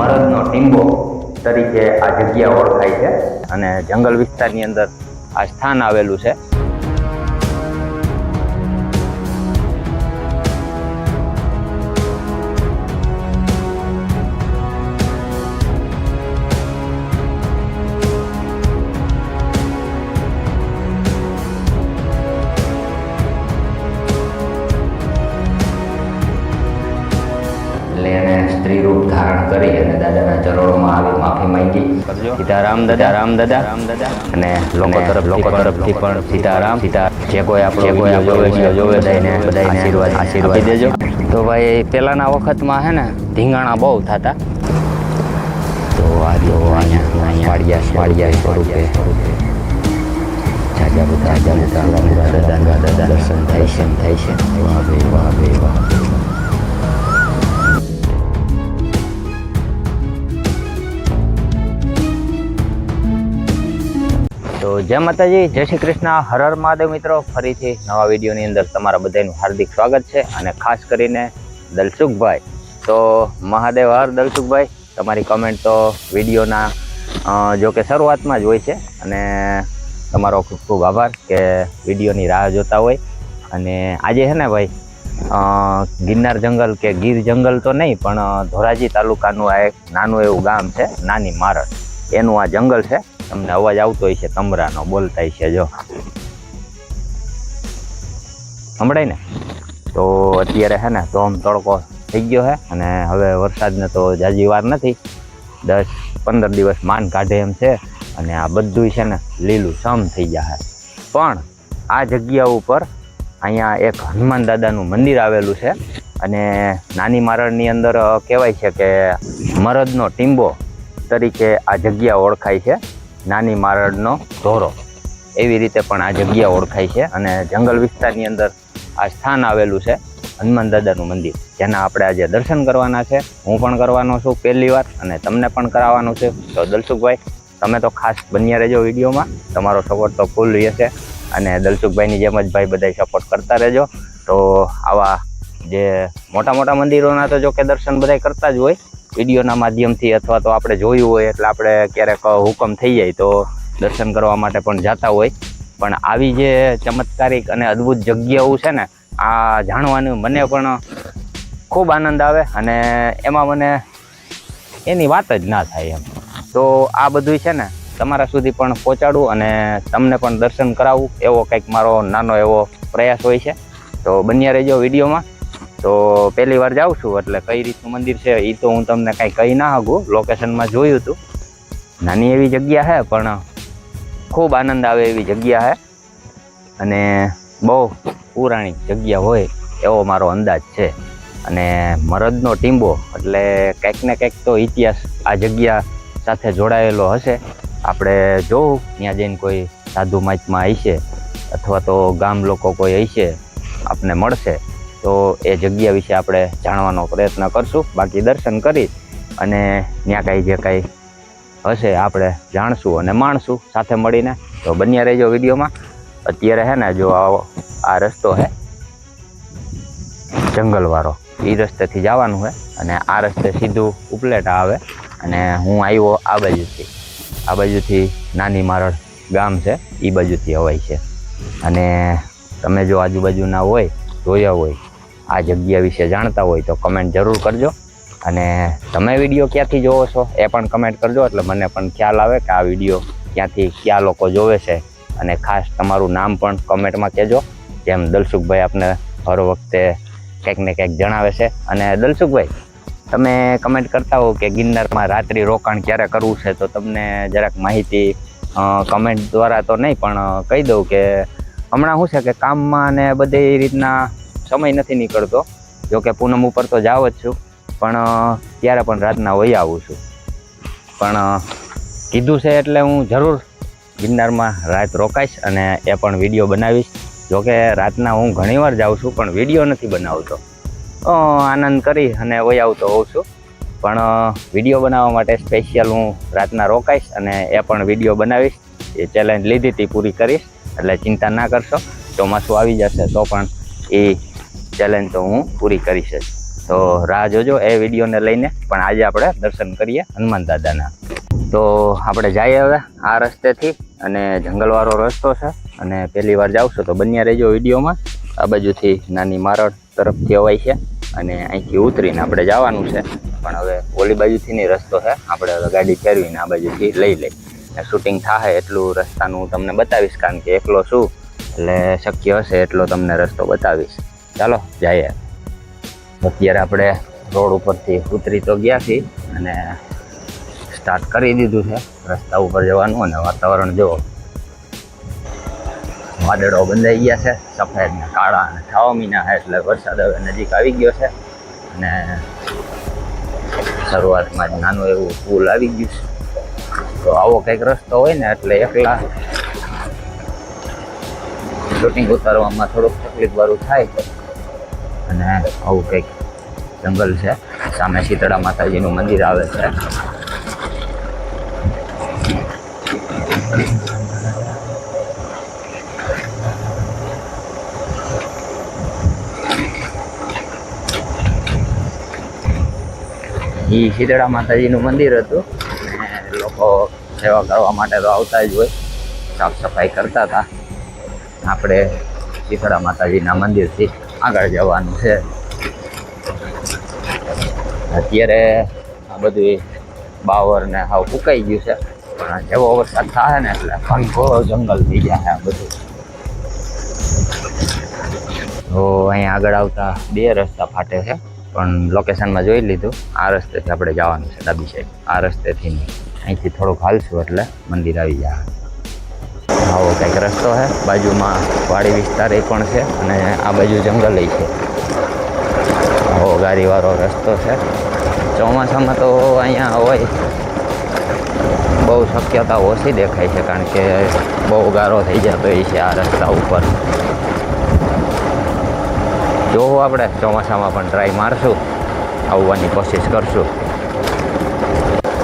મરદનો ટીંબો તરીકે આ જગ્યા ઓળખાય છે અને જંગલ વિસ્તારની અંદર આ સ્થાન આવેલું છે. સ્ત્રી રૂપ ધારણ કરી અને દાદાના ચરણોમાં આવી માફી માંગી. સીતારામ દાદા અને લોકો તરફથી પણ સીતારામ જે કોઈ આપણો જોવે બધાને આશીર્વાદ દેજો. તો ભાઈ પેલાના વખતમાં હે ને ધીંગાણા બહુ થતા, તો અહીંયા વાડિયા સ્વરૂપે દાદા દર્શન થાય છે. વાહ ભાઈ વાહ. તો જય માતાજી, જય શ્રી કૃષ્ણ, હર હર મહાદેવ. મિત્રો ફરીથી નવા વિડીયોની અંદર તમારા બધાનું હાર્દિક સ્વાગત છે અને ખાસ કરીને દલસુખભાઈ. તો મહાદેવ હર દલસુખભાઈ, તમારી કમેન્ટ તો વિડીયોના જો કે શરૂઆતમાં જ હોય છે અને તમારો ખૂબ ખૂબ આભાર કે વિડીયોની રાહ જોતા હોય. અને આજે છે ને ભાઈ ગિરનાર જંગલ કે ગીર જંગલ તો નહીં પણ ધોરાજી તાલુકાનું આ એક નાનું એવું ગામ છે નાની મારડ, એનું આ જંગલ છે. તમને અવાજ આવતો હોય છે તમરાનો, બોલતા છે જો સંભળાય ને. તો અત્યારે છે ને ધોમ તડકો થઈ ગયો છે અને હવે વરસાદને તો જાજી વાર નથી, 10-15 દિવસ માન કાઢે એમ છે અને આ બધું છે ને લીલું સમ થઈ જાય. પણ આ જગ્યા ઉપર અહીંયા એક હનુમાન દાદાનું મંદિર આવેલું છે અને નાની મારડની અંદર કહેવાય છે કે મરદનો ટીંબો તરીકે આ જગ્યા ઓળખાય છે. નાની મારડનો ધોરો એવી રીતે પણ આ જગ્યા ઓળખાય છે અને જંગલ વિસ્તારની અંદર આ સ્થાન આવેલું છે હનુમાન દાદાનું મંદિર, જેના આપણે આજે દર્શન કરવાના છે. હું પણ કરવાનો છું પહેલી વાર અને તમને પણ કરાવવાનું છે. તો દલસુખભાઈ તમે તો ખાસ બન્યા રહેજો વિડીયોમાં, તમારો સપોર્ટ તો ફૂલ રહેશે અને દલસુખભાઈની જેમ જ ભાઈ બધા સપોર્ટ કરતા રહેજો. તો આવા જે મોટા મોટા મંદિરોના તો જો કે દર્શન બધા કરતા જ હોય વિડીયોના માધ્યમથી, અથવા તો આપણે જોયું હોય એટલે આપણે ક્યારેક હુકમ થઈ જાય તો દર્શન કરવા માટે પણ જતા હોય. પણ આવી જે ચમત્કારિક અને અદ્ભુત જગ્યાઓ છે ને, આ જાણવાનું મને પણ ખૂબ આનંદ આવે અને એમાં મને એની વાત જ ના થાય એમ. તો આ બધું છે ને તમારા સુધી પણ પહોંચાડવું અને તમને પણ દર્શન કરાવવું, એવો કંઈક મારો નાનો એવો પ્રયાસ હોય છે. તો બન્યા રહેજો વિડીયોમાં. તો પહેલી વાર જાઉં છું એટલે કઈ રીતનું મંદિર છે એ તો હું તમને કાંઈ કહી ના શકું, લોકેશનમાં જોયું હતું. નાની એવી જગ્યા છે પણ ખૂબ આનંદ આવે એવી જગ્યા છે અને બહુ પૌરાણિક જગ્યા હોય એવો મારો અંદાજ છે. અને મરદનો ટીંબો એટલે કંઈક ને કંઈક તો ઇતિહાસ આ જગ્યા સાથે જોડાયેલો હશે. આપણે જોવું ત્યાં જઈને કોઈ સાધુ મહાત્મા હશે અથવા તો ગામ લોકો કોઈ હશે આપને મળશે તો એ જગ્યા વિશે આપણે જાણવાનો પ્રયત્ન કરશું. બાકી દર્શન કરી અને ત્યાં કાંઈ જે કાંઈ હશે આપણે જાણશું અને માણશું સાથે મળીને. તો બન્યા રહેજો વિડીયોમાં. અત્યારે છે ને જો આ રસ્તો છે જંગલવાળો, એ રસ્તેથી જવાનું છે અને આ રસ્તે સીધું ઉપલેટા આવે અને હું આવ્યો આ બાજુથી નાની મારડ ગામ છે એ બાજુથી અવાય છે. અને તમે જો આજુબાજુના હોય જોયા હોય આ જગ્યા વિશે જાણતા હોય તો કમેન્ટ જરૂર કરજો અને તમે વિડીયો ક્યાંથી જોવો છો એ પણ કમેન્ટ કરજો એટલે મને પણ ખ્યાલ આવે કે આ વિડીયો ક્યાંથી કયા લોકો જોવે છે. અને ખાસ તમારું નામ પણ કમેન્ટમાં કહેજો, જેમ દલસુખભાઈ આપને હર વખતે કંઈક ને કંઈક જણાવે છે. અને દલસુખભાઈ તમે કમેન્ટ કરતા હો કે ગિરનારમાં રાત્રિ રોકાણ ક્યારે કરવું છે, તો તમને જરાક માહિતી કમેન્ટ દ્વારા તો નહીં પણ કહી દઉં કે હમણાં શું છે કે કામમાં ને બધી રીતના સમય નથી નીકળતો. જો કે પૂનમ ઉપર તો જાવ જ છું પણ ત્યારે પણ રાતના વહી આવું છું. પણ કીધું છે એટલે હું જરૂર ગિરનારમાં રાત રોકાઈશ અને એ પણ વિડીયો બનાવીશ. જોકે રાતના હું ઘણીવાર જાઉં છું પણ વિડીયો નથી બનાવતો, આનંદ કરી અને વહી આવતો હોઉં છું. પણ વિડીયો બનાવવા માટે સ્પેશિયલ હું રાતના રોકાઈશ અને એ પણ વિડીયો બનાવીશ. એ ચેલેન્જ લીધી હતી પૂરી કરીશ એટલે ચિંતા ના કરશો. ચોમાસું આવી જશે તો પણ એ ચેલેન્જ તો હું પૂરી કરીશ જ. તો રાહ જોજો એ વિડીયોને લઈને. પણ આજે આપણે દર્શન કરીએ હનુમાન દાદાના. તો આપણે જઈએ હવે આ રસ્તેથી, અને જંગલવાળો રસ્તો છે, અને પહેલી વાર જાવશો તો બન્યા રહેજો વિડીયોમાં. આ બાજુથી નાની મારડ તરફથી અવાય છે, અને અહીંથી ઉતરીને આપણે જવાનું છે. પણ હવે ઓલી બાજુથીની રસ્તો છે, આપણે હવે ગાડી ફેરવીને આ બાજુથી લઈ લઈ. શૂટિંગ થાય એટલું રસ્તાનું હું તમને બતાવીશ, કારણ કે એકલો છું એટલે શક્ય હશે એટલો તમને રસ્તો બતાવીશ. ચાલો જઈએ. અત્યારે આપણે રોડ ઉપરથી ઉતરી તો ગયા છીએ, અને સ્ટાર્ટ કરી દીધું છે રસ્તા ઉપર જવાનું. અને વાતાવરણ જુઓ, વાદળો બંધાઈ ગયા છે, સફેદ ને કાળા અને છાવા મીના છે, એટલે વરસાદ હવે નજીક આવી ગયો છે. અને શરૂઆતમાં જ નાનું એવું પુલ આવી ગયું છે. તો આવો કંઈક રસ્તો હોય ને એટલે એકલા શૂટિંગ ઉતારવામાં થોડુંક તકલીફ વાળું થાય. અને આવું કંઈક જંગલ છે, સામે શીતળા માતાજીનું મંદિર આવે છે. એ શીતળા માતાજીનું મંદિર હતું, અને લોકો સેવા કરવા માટે તો આવતા જ હોય, સાફ સફાઈ કરતા હતા. આપણે શીતળા માતાજીના મંદિરથી આગળ જવાનું છે. અત્યારે આ બધું બાવર ને હાવ ફૂંકાઈ ગયું છે, પણ જેવો વરસાદ થાય ને એટલે ઘનઘોર જંગલ થઈ જાય આ બધું. તો અહીંયા આગળ આવતા બે રસ્તા ફાટે છે, પણ લોકેશનમાં જોઈ લીધું આ રસ્તેથી આપણે જવાનું છે, ડાબી સાઈડ. આ રસ્તેથી નહીં, અહીંથી થોડુંક હાલશું એટલે મંદિર આવી જાય. આવો કંઈક રસ્તો છે, બાજુમાં વાડી વિસ્તાર એ પણ છે, અને આ બાજુ જંગલ છે. આવો ગાડીવાળો રસ્તો છે. ચોમાસામાં તો અહીંયા હોય બહુ શક્યતા ઓછી દેખાય છે, કારણ કે બહુ ગારો થઈ જતો હોય છે આ રસ્તા ઉપર. જો આપણે ચોમાસામાં પણ ટ્રાય મારશું, આવવાની કોશિશ કરશું.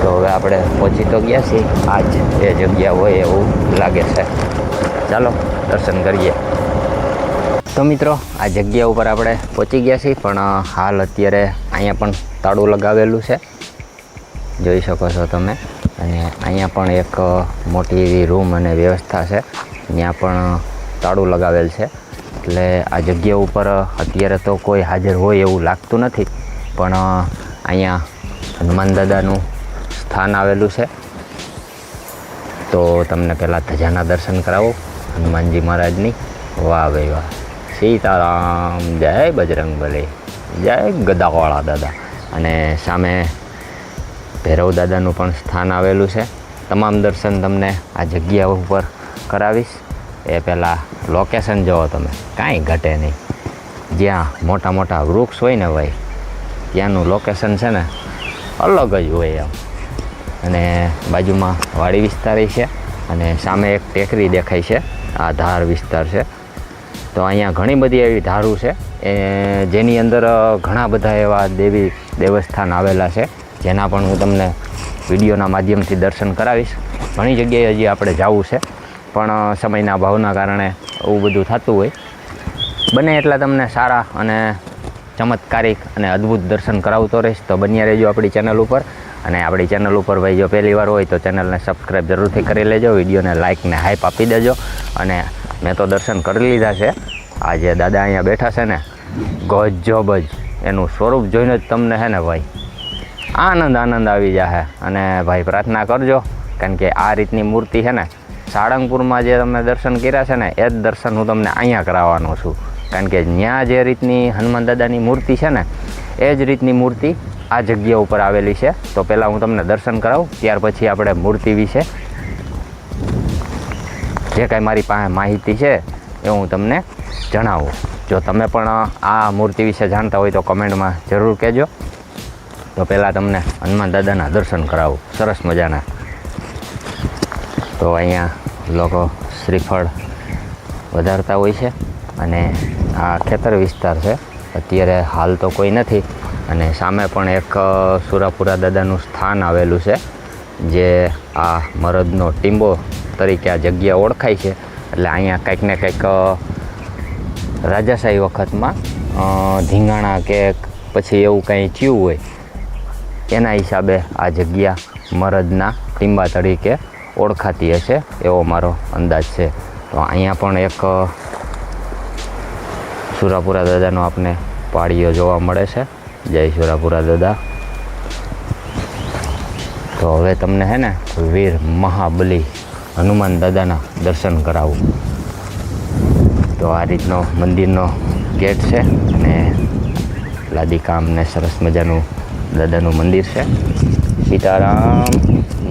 તો હવે આપણે પહોંચી તો ગયા છીએ, આજ એ જગ્યા હોય એવું લાગે છે. ચાલો દર્શન કરીએ. તો મિત્રો, આ જગ્યા ઉપર આપણે પહોંચી ગયા છીએ, પણ હાલ અત્યારે અહીંયા પણ તાળું લગાવેલું છે, જોઈ શકો છો તમે. અને અહીંયા પણ એક મોટી એવી રૂમ અને વ્યવસ્થા છે, ત્યાં પણ તાળું લગાવેલ છે. એટલે આ જગ્યા ઉપર અત્યારે તો કોઈ હાજર હોય એવું લાગતું નથી, પણ અહીંયા હનુમાન દાદાનું સ્થાન આવેલું છે. તો તમને પહેલાં ધજાના દર્શન કરાવો હનુમાનજી મહારાજની. વાહ ભાઈ વાહ! સીતારામ, જય બજરંગબલી, જય ગદાવાળા દાદા. અને સામે ભૈરવ દાદાનું પણ સ્થાન આવેલું છે. તમામ દર્શન તમને આ જગ્યા ઉપર કરાવીશ. એ પહેલાં લોકેશન જુઓ તમે, કાંઈ ઘટે નહીં. જ્યાં મોટા મોટા વૃક્ષ હોય ને ભાઈ, ત્યાંનું લોકેશન છે ને અલગ જ હોય એમ. અને બાજુમાં વાડી વિસ્તાર છે, અને સામે એક ટેકરી દેખાય છે, આ ધાર વિસ્તાર છે. તો અહીંયા ઘણી બધી એવી ધારું છે, જેની અંદર ઘણા બધા એવા દેવી દેવસ્થાન આવેલા છે, જેના પણ હું તમને વિડીયોના માધ્યમથી દર્શન કરાવીશ. ઘણી જગ્યાએ હજી આપણે જવું છે, પણ સમયના ભાવના કારણે એવું બધું થતું હોય. બને એટલા તમને સારા અને ચમત્કારિક અને અદ્ભુત દર્શન કરાવતો રહીશ. તો બન્યા રહેજો આપણી ચેનલ ઉપર. અને આપણી ચેનલ ઉપર ભાઈ જો પહેલી વાર હોય તો ચેનલને સબસ્ક્રાઈબ જરૂરથી કરી લેજો, વિડીયોને લાઇક ને હાઈપ આપી દેજો. અને મેં તો દર્શન કરી લીધા છે. આ જે દાદા અહીંયા બેઠા છે ને, ગજબ જ, એનું સ્વરૂપ જોઈને જ તમને છે ને ભાઈ આનંદ આવી જાય. અને ભાઈ પ્રાર્થના કરજો, કારણ કે આ રીતની મૂર્તિ છે ને સાળંગપુરમાં જે તમે દર્શન કર્યા છે ને, એ જ દર્શન હું તમને અહીંયા કરાવવાનો છું. કારણ કે ત્યાં જે રીતની હનુમાન દાદાની મૂર્તિ છે ને, એ જ રીતની મૂર્તિ આ જગ્યા ઉપર આવેલી છે. તો પહેલાં હું તમને દર્શન કરાવું, ત્યાર પછી આપણે મૂર્તિ વિશે જે કાંઈ મારી પાસે માહિતી છે એ હું તમને જણાવું. જો તમે પણ આ મૂર્તિ વિશે જાણતા હોય તો કમેન્ટમાં જરૂર કહેજો. તો પહેલાં તમને હનુમાન દાદાના દર્શન કરાવું સરસ મજાના. તો અહીંયા લોકો શ્રીફળ વધારતા હોય છે, અને આ ખેતર વિસ્તાર છે. અત્યારે હાલ તો કોઈ નથી. અને સામે પણ એક સુરાપુરા દાદાનું સ્થાન આવેલું છે, જે આ મરદનો ટીંબો તરીકે આ જગ્યા ઓળખાય છે. એટલે અહીંયા કંઈક ને કંઈક રાજાશાહી વખતમાં ધીંગાણા કે પછી એવું કંઈ થયું હોય એના હિસાબે આ જગ્યા મરદના ટીંબા તરીકે ઓળખાતી હશે એવો મારો અંદાજ છે. તો અહીંયા પણ એક સુરાપુરા દાદાનો આપણે પાળીઓ જોવા મળે છે. જય સુરાપુરા દાદા. તો હવે તમને હે ને વીર મહાબલી હનુમાન દાદાના દર્શન કરાવું. તો આ રીતનો મંદિરનો ગેટ છે અને લાદીકામ ને સરસ મજાનું દાદાનું મંદિર છે. સીતારામ.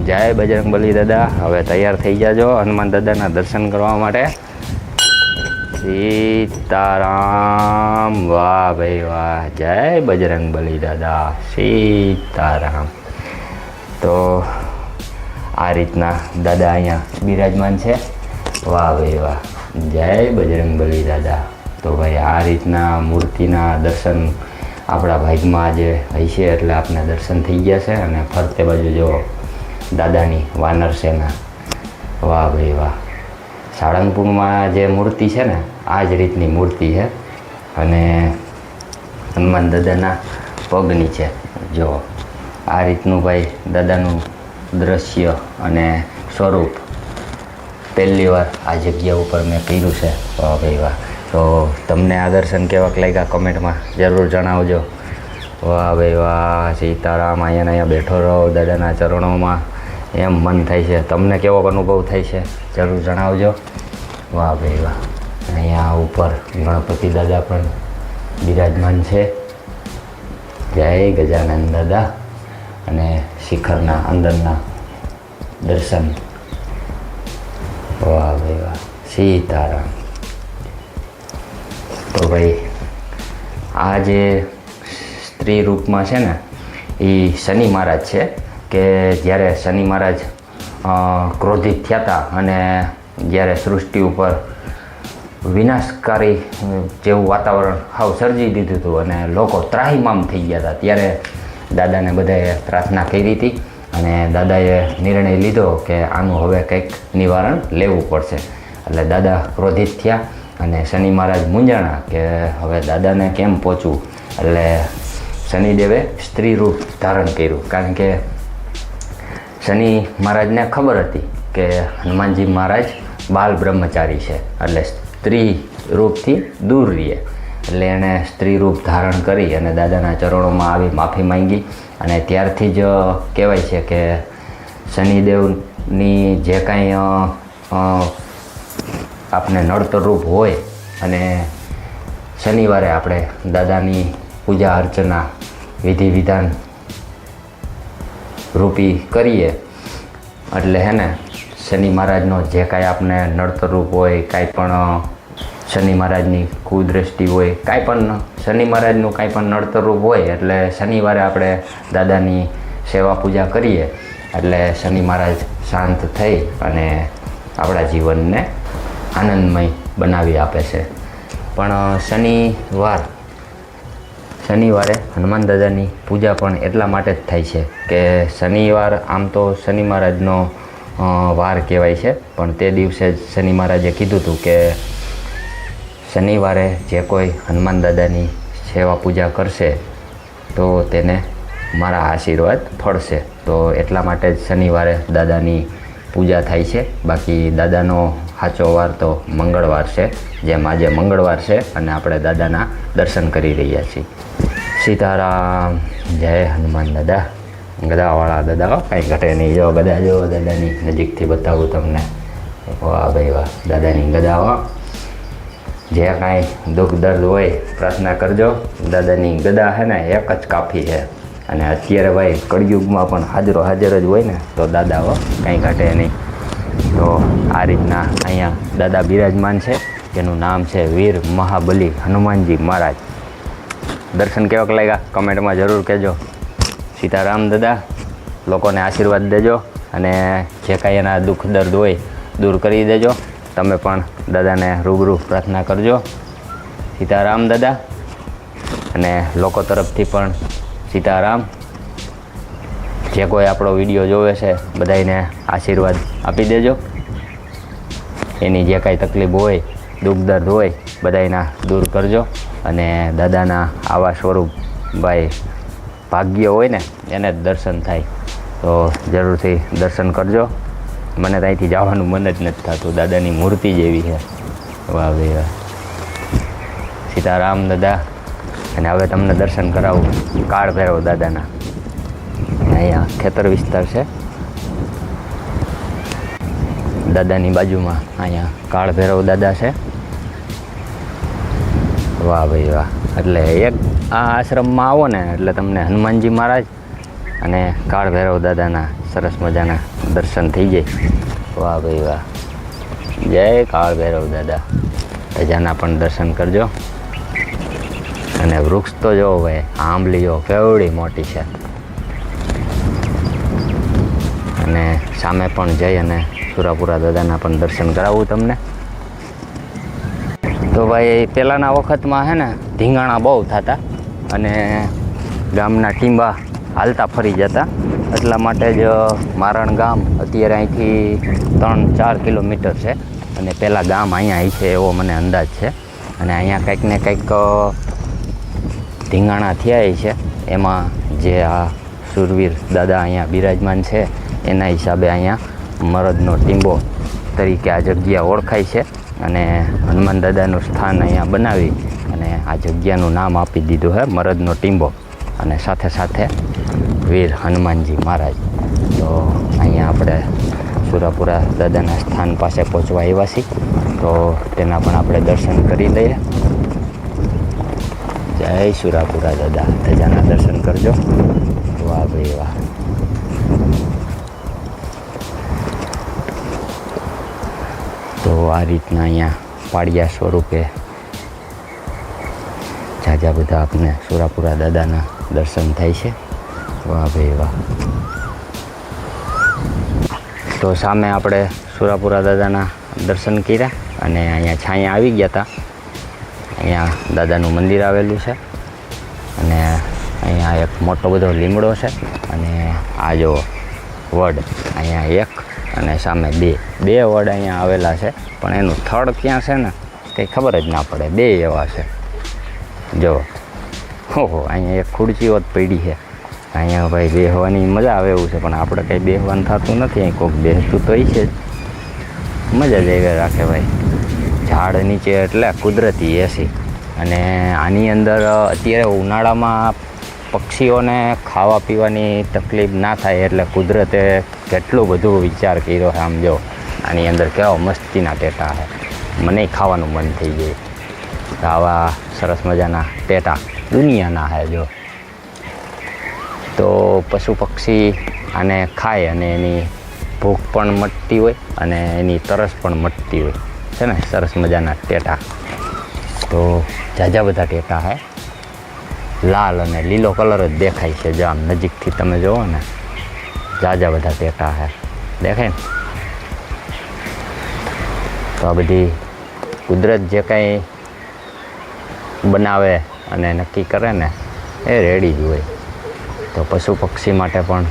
જય બજરંગબલી દાદા. હવે તૈયાર થઈ જાજો હનુમાન દાદાના દર્શન કરવા માટે. સીતારામ. વાહ ભાઈ વાહ. જય બજરંગબલી દાદા. સીતારામ. તો આ રીતના દાદા અહીંયા બિરાજમાન છે. વાહ ભાઈ વાહ. જય બજરંગબલી દાદા. તો ભાઈ આ રીતના મૂર્તિના દર્શન આપણા ભાગમાં આજે હશે એટલે આપણે દર્શન થઈ ગયા છે. અને ફરતે બાજુ જો દાદાની વાનર સેના. વાહ ભાઈ વાહ. સાળંગપુરમાં જે મૂર્તિ છે ને આ જ રીતની મૂર્તિ છે અને હનુમાન દાદાના પગ નીચે જો આ રીતનું ભાઈ દાદાનું દ્રશ્ય અને સ્વરૂપ પહેલી વાર આ જગ્યા ઉપર મેં કર્યું છે. વાહ ભાઈ વાહ. તો તમને આ દર્શન કેવાક લાગ્યા કમેન્ટમાં જરૂર જણાવજો. વાહ ભાઈ વાહ. સીતારામ. અહીંયા બેઠો રહો દાદાના ચરણોમાં એમ મન થાય છે. તમને કેવો અનુભવ થાય છે જરૂર જણાવજો. વાહ ભાઈ વાહ. અહીંયા ઉપર ગણપતિ દાદા પણ બિરાજમાન છે. જય ગજાનંદ દાદા. અને શિખરના અંદરના દર્શન. વાહ ભાઈ વાહ. સીતારામ. તો ભાઈ આ જે સ્ત્રી રૂપમાં છે ને એ શનિ મહારાજ છે કે જ્યારે શનિ મહારાજ ક્રોધિત થયા હતા અને જ્યારે સૃષ્ટિ ઉપર વિનાશકારી જેવું વાતાવરણ હાવ સર્જી દીધું હતું અને લોકો ત્રાહિમામ થઈ ગયા હતા ત્યારે દાદાને બધાએ પ્રાર્થના કરી હતી અને દાદાએ નિર્ણય લીધો કે આનું હવે કંઈક નિવારણ લેવું પડશે. એટલે દાદા ક્રોધિત થયા અને શનિ મહારાજ મૂંઝાણા કે હવે દાદાને કેમ પહોંચવું. એટલે શનિદેવે સ્ત્રી રૂપ ધારણ કર્યું કારણ કે શનિ મહારાજને ખબર હતી કે હનુમાનજી મહારાજ બાલ બ્રહ્મચારી છે એટલે સ્ત્રી રૂપથી દૂર રહીએ. એટલે એણે સ્ત્રી રૂપ ધારણ કરી અને દાદાના ચરણોમાં આવી માફી માંગી અને ત્યારથી જ કહેવાય છે કે શનિદેવની જે કાંઈ આપણે નડતર રૂપ હોય અને શનિવારે આપણે દાદાની પૂજા અર્ચના વિધિ વિધાન રૂપી કરીએ એટલે હે ને શનિ મહારાજનો જે કાંઈ આપણે નડતર રૂપ હોય કાંઈ પણ શનિ મહારાજની કુદૃષ્ટિ હોય કાંઈ પણ શનિ મહારાજનું કાંઈ પણ નડતર રૂપ હોય એટલે શનિવારે આપણે દાદાની સેવા પૂજા કરીએ એટલે શનિ મહારાજ શાંત થઈ અને આપણા જીવનને આનંદમય બનાવી આપે છે. પણ શનિવારે હનુમાન દાદાની પૂજા પણ એટલા માટે જ થાય છે કે શનિવાર આમ તો શનિ મહારાજનો વાર કહેવાય છે પણ તે દિવસે જ શનિ મહારાજે કીધું હતું કે શનિવારે જે કોઈ હનુમાન દાદાની સેવા પૂજા કરશે તો તેને મારા આશીર્વાદ ફળશે. તો એટલા માટે જ શનિવારે દાદાની પૂજા થાય છે. બાકી દાદાનો સાચો વાર તો મંગળવાર છે જેમ આજે મંગળવાર છે અને આપણે દાદાના દર્શન કરી રહ્યા છીએ. સીતારામ. જય હનુમાન દાદા. ગદાવાળા દાદા કાંઈ ઘટે નહીં. જો ગદા જો દાદાની નજીકથી બતાવું તમને. વાહ ભાઈ વાહ. દાદાની ગદાવા જે કાંઈ દુઃખ દર્દ હોય પ્રાર્થના કરજો. દાદાની ગદા છે ને એક જ કાફી છે અને અત્યારે ભાઈ કળિયુગમાં પણ હાજર જ હોય ને તો દાદાઓ કાંઈ ઘટે નહીં. તો આ રીતના અહીંયા દાદા બિરાજમાન છે જેનું નામ છે વીર મહાબલી હનુમાનજી મહારાજ. દર્શન કેવાક લાગ્યા કમેન્ટમાં જરૂર કહેજો. સીતારામ દાદા. લોકોને આશીર્વાદ દેજો અને જે કાંઈ એના દુઃખ દર્દ હોય દૂર કરી દેજો. તમે પણ દાદાને રૂબરૂ પ્રાર્થના કરજો. સીતારામ દાદા. અને લોકો તરફથી પણ સીતારામ. જે કોઈ આપણો વિડીયો જોવે છે બધાને આશીર્વાદ આપી દેજો. એની જે કાંઈ તકલીફ હોય દુઃખ દર્દ હોય બધાના દૂર કરજો અને દાદાના આવા સ્વરૂપ ભાઈ ભાગ્ય હોય ને એને જ દર્શન થાય. તો જરૂરથી દર્શન કરજો. મને તો અહીંથી જવાનું મન જ નથી થતું, દાદાની મૂર્તિ જેવી છે. વાહ ભાઈ વાહ. સીતારામ દાદા. અને હવે તમને દર્શન કરાવું કાળ ભૈરવ દાદાના. અહીંયા ખેતર વિસ્તાર છે દાદાની બાજુમાં. અહીંયા કાળ ભૈરવ દાદા છે. વાહ ભાઈ વાહ. એટલે એક આ આશ્રમમાં આવો ને એટલે તમને હનુમાનજી મહારાજ અને કાળ ભૈરવ દાદાના સરસ મજાના દર્શન થઈ જાય. વાહ ભાઈ વાહ. જય કાળ ભૈરવ દાદા. ધજાના પણ દર્શન કરજો. અને વૃક્ષ તો જો ભાઈ આંબલીઓ કેવડી મોટી છે. અને સામે પણ જઈ અને સુરાપુરા દાદાના પણ દર્શન કરાવું તમને. તો ભાઈ પહેલાંના વખતમાં છે ને ધીંગાણા બહુ થતા અને ગામના ટીંબા હાલતા ફરી જતા. એટલા માટે જ મારણ ગામ અત્યારે અહીંથી 3-4 કિલોમીટર છે. અને પહેલાં ગામ અહીંયા છે એવો મને અંદાજ છે. અને અહીંયા કંઈક ને કંઈક ધીંગાણા થયા છે. એમાં જે આ સુરવીર દાદા અહીંયા બિરાજમાન છે એના હિસાબે અહીંયા મરદનો ટીંબો તરીકે આ જગ્યા ઓળખાય છે. અને હનુમાન દાદાનું સ્થાન અહીંયા બનાવી અને આ જગ્યાનું નામ આપી દીધું છે મરદનો ટીંબો. અને સાથે સાથે વીર હનુમાનજી મહારાજ. તો અહીંયા આપણે સુરાપુરા દાદાના સ્થાન પાસે પહોંચવા આવ્યા છીએ. તો તેના પણ આપણે દર્શન કરી લઈએ. જય સુરાપુરા દાદા. ધજાના દર્શન કરજો. વાહ ભાઈ વાહ. તો આ રીતના અહીંયા પાડિયા સ્વરૂપે ઝાઝા બધા આપને સુરાપુરા દાદાના દર્શન થાય છે. વાહ ભાઈ વાહ. તો સામે આપણે સુરાપુરા દાદાના દર્શન કર્યા અને અહીંયા છાંયા આવી ગયા હતા. અહીંયા દાદાનું મંદિર આવેલું છે અને અહીંયા એક મોટો બધો લીમડો છે. અને આ જો વડ અહીંયા એક અને સામે બે વડ અહીંયા આવેલા છે. પણ એનું થડ ક્યાં છે ને કંઈ ખબર જ ના પડે. બે એવા છે જો. ઓહો, અહીંયા એક ખુરશીઓ જ પડી છે. અહીંયા ભાઈ બેસવાની મજા આવે એવું છે પણ આપણે કંઈ બેસવાનું થતું નથી. અહીં કોઈક બેસતું તો છે જ. મજા જ એવી રાખે ભાઈ. ઝાડ નીચે એટલે કુદરતી એસી. અને આની અંદર અત્યારે ઉનાળામાં પક્ષીઓને ખાવા પીવાની તકલીફ ના થાય એટલે કુદરતે કેટલું બધું વિચાર કર્યો છે. આમ જો આની અંદર કેવા મસ્તીના ટેટા છે. મને ખાવાનું મન થઈ જાય. આવા સરસ મજાના ટેટા દુનિયાના છે જો. તો પશુ પક્ષી આને ખાય અને એની ભૂખ પણ મટતી હોય અને એની તરસ પણ મટતી હોય છે ને. સરસ મજાના ટેટા. તો ઝાઝા બધા ટેટા છે. લાલ અને લીલો કલર જ દેખાય છે. જો આમ નજીકથી તમે જુઓ ને ઝાઝા બધા ટેટા છે દેખાય ને. તો આ બધી કુદરત જે કંઈ બનાવે અને નક્કી કરે ને એ રેડી જ હોય. તો પશુ પક્ષી માટે પણ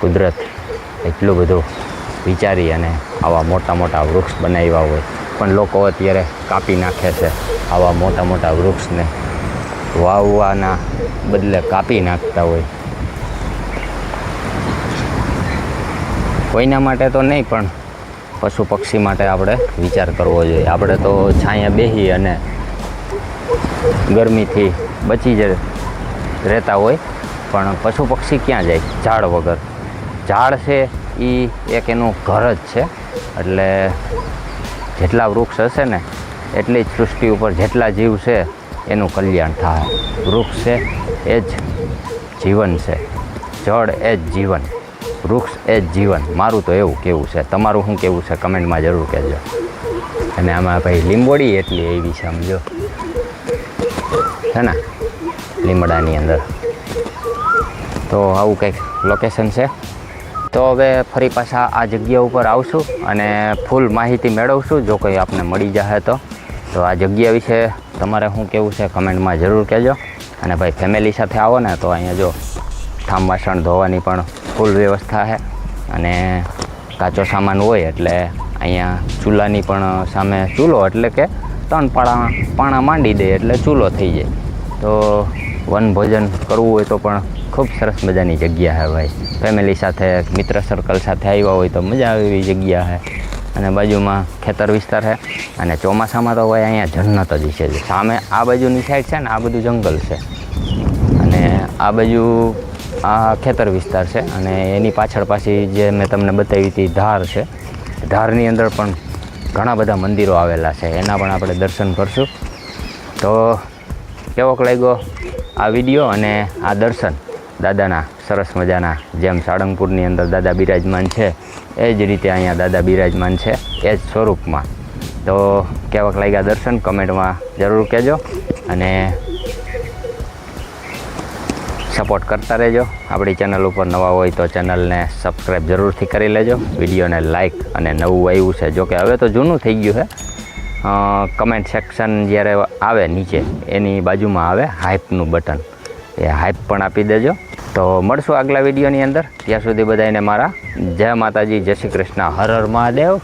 કુદરત એટલું બધું વિચારી અને આવા મોટા મોટા વૃક્ષ બનાવ્યા હોય. પણ લોકો અત્યારે કાપી નાખે છે આવા મોટા મોટા વૃક્ષને. વાવવાના બદલે કાપી નાખતા હોય. કોઈના માટે તો નહીં પણ પશુ પક્ષી માટે આપણે વિચાર કરવો જોઈએ. આપણે તો છાંયા બેસી અને ગરમીથી બચી જ રહેતા હોય પણ પશુ પક્ષી ક્યાં જાય ઝાડ વગર. ઝાડ છે એ એક એનું ઘર જ છે. એટલે જેટલા વૃક્ષ હશે ને એટલી જ સૃષ્ટિ ઉપર જેટલા જીવ છે એનું કલ્યાણ થાય. વૃક્ષ છે એ જ જીવન છે. જળ એ જ જીવન. વૃક્ષ એ જ જીવન. મારું તો એવું કહેવું છે. તમારું શું કહેવું છે કમેન્ટમાં જરૂર કહેજો. અને આમાં ભાઈ લીંબોડી એટલી એવી છે સમજો છે ને લીમડાની અંદર. તો આવું કંઈક લોકેશન છે. તો હવે ફરી પાછા આ જગ્યા ઉપર આવશું અને ફૂલ માહિતી મેળવશું જો કંઈ આપને મળી જાય તો આ જગ્યા વિશે તમારે શું કહેવું છે કમેન્ટમાં જરૂર કહેજો. અને ભાઈ ફેમિલી સાથે આવો ને તો અહીંયા જો ઠામ વાસણ ધોવાની પણ ફૂલ વ્યવસ્થા છે. અને કાચો સામાન હોય એટલે અહીંયા ચૂલાની પણ સામે ચૂલો એટલે કે 3 પાણા માંડી દે એટલે ચૂલો થઈ જાય. તો વનભોજન કરવું હોય તો પણ ખૂબ સરસ મજાની જગ્યા છે ભાઈ. ફેમિલી સાથે, મિત્ર સર્કલ સાથે આવ્યા હોય તો મજા આવે એવી જગ્યા છે. અને બાજુમાં ખેતર વિસ્તાર છે. અને ચોમાસામાં તો ભાઈ અહીંયા જન્નત જ છે. સામે આ બાજુની સાઈડ છે ને આ બધું જંગલ છે, અને આ બાજુ આ ખેતર વિસ્તાર છે. અને એની પાછળ પાછી જે મેં તમને બતાવી હતી ધાર છે. ધારની અંદર પણ ઘણા બધા મંદિરો આવેલા છે, એના પણ આપણે દર્શન કરશું. તો કેવોક લાગ્યો આ વિડીયો અને આ દર્શન દાદાના સરસ મજાના? જેમ સાળંગપુરની અંદર દાદા બિરાજમાન છે એ જ રીતે અહીંયા દાદા બિરાજમાન છે, એ જ સ્વરૂપમાં. તો કેવાક લાગ્યા દર્શન કમેન્ટમાં જરૂર કહેજો, અને સપોર્ટ કરતા રહેજો. આપણી ચેનલ ઉપર નવા હોય તો ચેનલને સબસ્ક્રાઈબ જરૂરથી કરી લેજો, વિડીયોને લાઇક, અને નવું આવ્યું છે, જોકે હવે તો જૂનું થઈ ગયું છે. કમેન્ટ સેક્શન જ્યારે આવે નીચે એની બાજુમાં આવે હાઇપનું બટન, એ હાઇપ પણ આપી દેજો. તો મળશું આગલા વિડીયોની અંદર. ત્યાં સુધી બધાને મારા જય માતાજી, જય શ્રી કૃષ્ણ, હર હર મહાદેવ,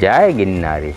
જય ગિરનારી.